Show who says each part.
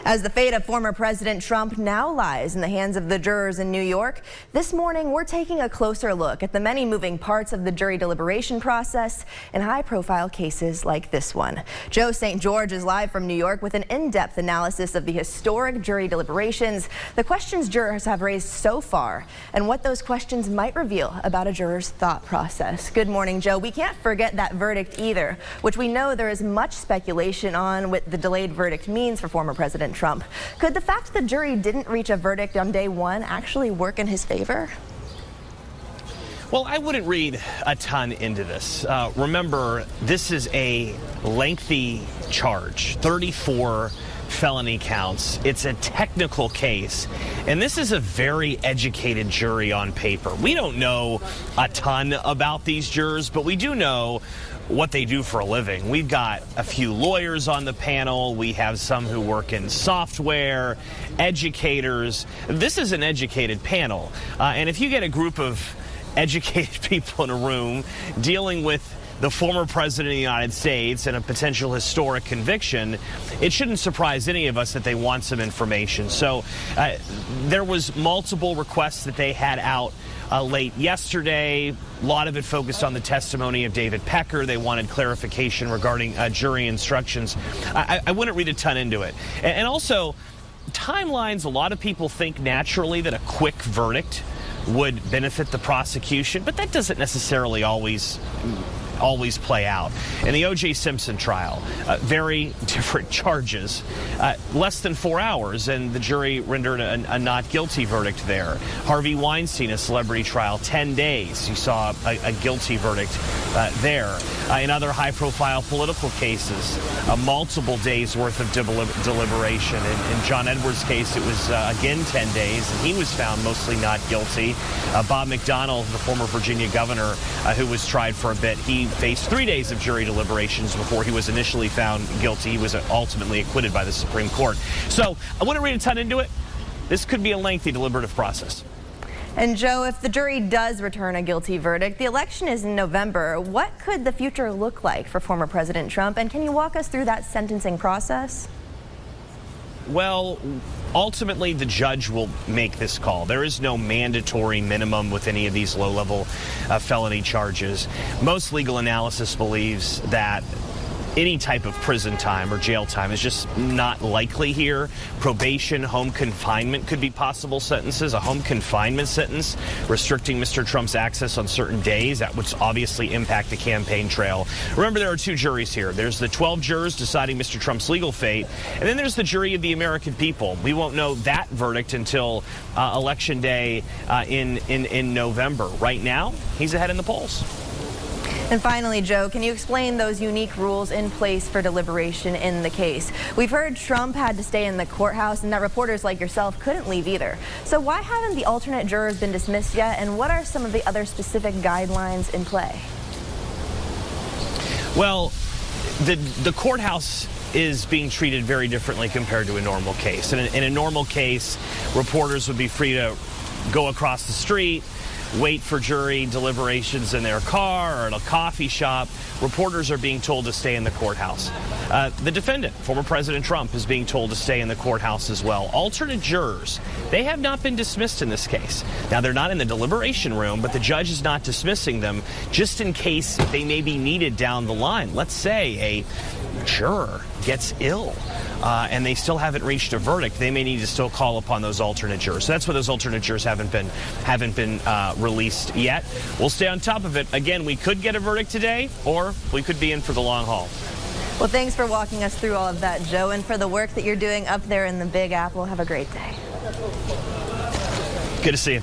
Speaker 1: As the fate of former President Trump now lies in the hands of the jurors in New York, this morning we're taking a closer look at the many moving parts of the jury deliberation process in high-profile cases like this one. Joe St. George is live from New York with an in-depth analysis of the historic jury deliberations, the questions jurors have raised so far, and what those questions might reveal about a juror's thought process. Good morning, Joe. We can't forget that verdict either, which we know there is much speculation on what the delayed verdict means for former President Trump. Could the fact the jury didn't reach a verdict on day one actually work in his favor?
Speaker 2: Well, I wouldn't read a ton into this. Remember, this is a lengthy charge, 34 felony counts. It's a technical case, and this is a very educated jury on paper. We don't know a ton about these jurors, but we do know what they do for a living. We've got a few lawyers on the panel. We have some who work in software, educators. This is an educated panel, and if you get a group of educated people in a room dealing with the former president of the United States and a potential historic conviction, it shouldn't surprise any of us that they want some information. So there was multiple requests that they had out late yesterday. A lot of it focused on the testimony of David Pecker. They wanted clarification regarding jury instructions. I wouldn't read a ton into it. And also, timelines, a lot of people think naturally that a quick verdict would benefit the prosecution, but that doesn't necessarily always play out. In the O.J. Simpson trial, very different charges, less than 4 hours, and the jury rendered a not guilty verdict there. Harvey Weinstein, a celebrity trial, 10 days. You saw a guilty verdict there. In other high-profile political cases, multiple days worth of deliberation. In John Edwards' case, it was again 10 days, and he was found mostly not guilty. Bob McDonnell, the former Virginia governor, who was tried for a bit, he faced 3 days of jury deliberations before he was initially found guilty. He was ultimately acquitted by the Supreme Court. So I wouldn't read a ton into it. This could be a lengthy deliberative process.
Speaker 1: And Joe, if the jury does return a guilty verdict, the election is in November. What could the future look like for former President Trump? And can you walk us through that sentencing process?
Speaker 2: Well, ultimately, the judge will make this call. There is no mandatory minimum with any of these low-level felony charges. Most legal analysis believes that any type of prison time or jail time is just not likely here. Probation, home confinement could be possible sentences. A home confinement sentence restricting Mr. Trump's access on certain days, that would obviously impact the campaign trail. Remember, there are two juries here. There's the 12 jurors deciding Mr. Trump's legal fate, and then there's the jury of the American people. We won't know that verdict until Election Day in November. Right now, he's ahead in the polls.
Speaker 1: And finally, Joe, can you explain those unique rules in place for deliberation in the case? We've heard Trump had to stay in the courthouse and that reporters like yourself couldn't leave either. So why haven't the alternate jurors been dismissed yet, and what are some of the other specific guidelines in play?
Speaker 2: Well, the courthouse is being treated very differently compared to a normal case. In a normal case, reporters would be free to go across the street, wait for jury deliberations in their car or at a coffee shop. Reporters are being told to stay in the courthouse. The defendant, former President Trump, is being told to stay in the courthouse as well. Alternate jurors, they have not been dismissed in this case. Now, they're not in the deliberation room, but the judge is not dismissing them just in case they may be needed down the line. Let's say a juror gets ill and they still haven't reached a verdict. They may need to still call upon those alternate jurors. So that's why those alternate jurors haven't been released yet. We'll stay on top of it. Again, we could get a verdict today, or we could be in for the long haul.
Speaker 1: Well, thanks for walking us through all of that, Joe, and for the work that you're doing up there in the Big Apple. Have a great day.
Speaker 2: Good to see you.